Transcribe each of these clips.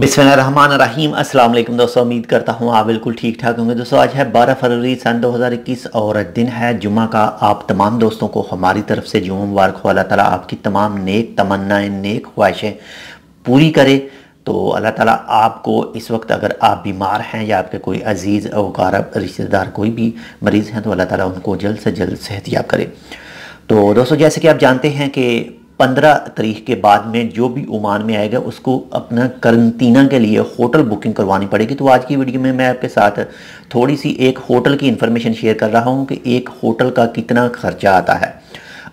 बिस्मिल्लाहिर्रहमानिर्रहीम। अस्सलाम वालेकुम दोस्तों, उम्मीद करता हूँ आप बिल्कुल ठीक ठाक होंगे। दोस्तों आज है 12 फरवरी सन 2021 और दिन है जुम्मा का। आप तमाम दोस्तों को हमारी तरफ से जुम्मा मुबारक हो। अल्लाह ताला आपकी तमाम नेक तमन्नाएं नेक ख्वाहिशें पूरी करे। तो अल्लाह ताला आपको इस वक्त अगर आप बीमार हैं या आपके कोई अजीज़ वकारब रिश्तेदार कोई भी मरीज़ हैं तो अल्लाह ताला उनको जल्द से जल्द सेहतयाब करे। तो दोस्तों जैसे कि आप जानते हैं कि 15 तारीख के बाद में जो भी ओमान में आएगा उसको अपना करंतना के लिए होटल बुकिंग करवानी पड़ेगी। तो आज की वीडियो में मैं आपके साथ थोड़ी सी एक होटल की इन्फॉर्मेशन शेयर कर रहा हूं कि एक होटल का कितना खर्चा आता है।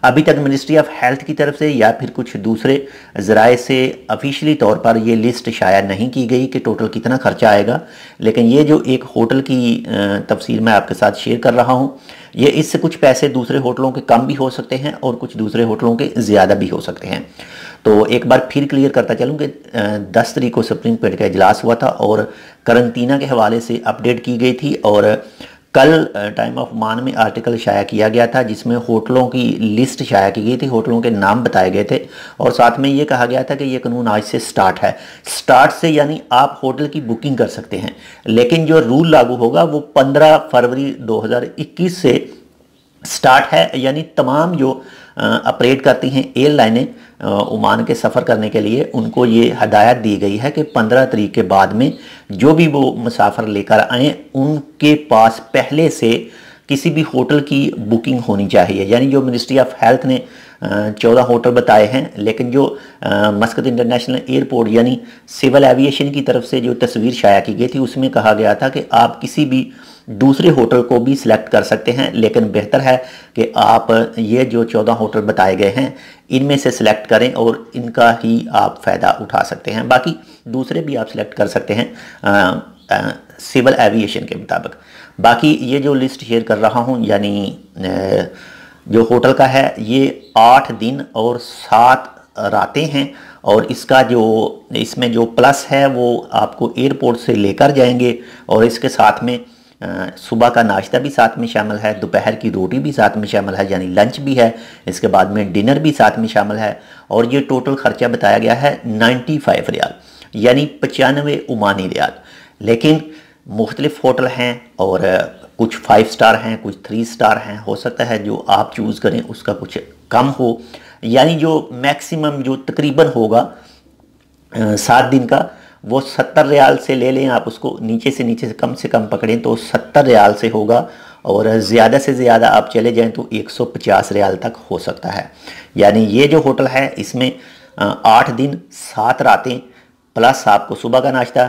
अभी तक मिनिस्ट्री ऑफ हेल्थ की तरफ से या फिर कुछ दूसरे ज़राए से ऑफिशियली तौर पर ये लिस्ट शाया नहीं की गई कि टोटल कितना खर्चा आएगा, लेकिन ये जो एक होटल की तफसील मैं आपके साथ शेयर कर रहा हूँ, ये इससे कुछ पैसे दूसरे होटलों के कम भी हो सकते हैं और कुछ दूसरे होटलों के ज़्यादा भी हो सकते हैं। तो एक बार फिर क्लियर करता चलूँ कि 10 तारीख को सुप्रीम कोर्ट का इजलास हुआ था और करंतना के हवाले से अपडेट की गई थी और कल टाइम ऑफ ओमान में आर्टिकल शाया किया गया था जिसमें होटलों की लिस्ट शाया की गई थी, होटलों के नाम बताए गए थे और साथ में ये कहा गया था कि ये कानून आज से स्टार्ट है। स्टार्ट से यानी आप होटल की बुकिंग कर सकते हैं, लेकिन जो रूल लागू होगा वो 15 फरवरी 2021 से स्टार्ट है। यानी तमाम जो ऑपरेट करती हैं एयरलाइनें ओमान के सफ़र करने के लिए उनको ये हदायत दी गई है कि 15 तारीख के बाद में जो भी वो मुसाफिर लेकर आएँ उनके पास पहले से किसी भी होटल की बुकिंग होनी चाहिए। यानी जो मिनिस्ट्री ऑफ हेल्थ ने 14 होटल बताए हैं, लेकिन जो मस्कत इंटरनेशनल एयरपोर्ट यानी सिविल एविएशन की तरफ से जो तस्वीर शाया की गई थी उसमें कहा गया था कि आप किसी भी दूसरे होटल को भी सिलेक्ट कर सकते हैं, लेकिन बेहतर है कि आप ये जो 14 होटल बताए गए हैं इनमें से सिलेक्ट करें और इनका ही आप फ़ायदा उठा सकते हैं। बाकी दूसरे भी आप सिलेक्ट कर सकते हैं सिविल एविएशन के मुताबिक। बाकी ये जो लिस्ट शेयर कर रहा हूँ यानी जो होटल का है ये 8 दिन और 7 रातें हैं और इसका जो इसमें जो प्लस है वो आपको एयरपोर्ट से लेकर जाएंगे और इसके साथ में सुबह का नाश्ता भी साथ में शामिल है, दोपहर की रोटी भी साथ में शामिल है यानी लंच भी है, इसके बाद में डिनर भी साथ में शामिल है और ये टोटल खर्चा बताया गया है 95 रियाल यानी 95 ओमानी रियाल। लेकिन मुख्तलिफ होटल हैं और कुछ 5 स्टार हैं, कुछ 3 स्टार हैं, हो सकता है जो आप चूज़ करें उसका कुछ कम हो। यानी जो मैक्सिमम जो तकरीबन होगा 7 दिन का वो 70 रियाल से ले लें आप उसको, नीचे से कम पकड़ें तो 70 रियाल से होगा और ज़्यादा से ज़्यादा आप चले जाएं तो 150 रियाल तक हो सकता है। यानी ये जो होटल है इसमें 8 दिन 7 रातें प्लस आपको सुबह का नाश्ता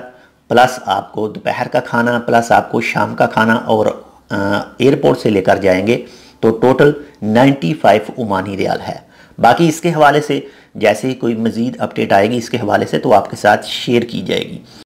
प्लस आपको दोपहर का खाना प्लस आपको शाम का खाना और एयरपोर्ट से लेकर जाएंगे तो टोटल 95 ओमानी रियाल है। बाकी इसके हवाले से जैसे ही कोई मज़ीद अपडेट आएगी इसके हवाले से तो आपके साथ शेयर की जाएगी।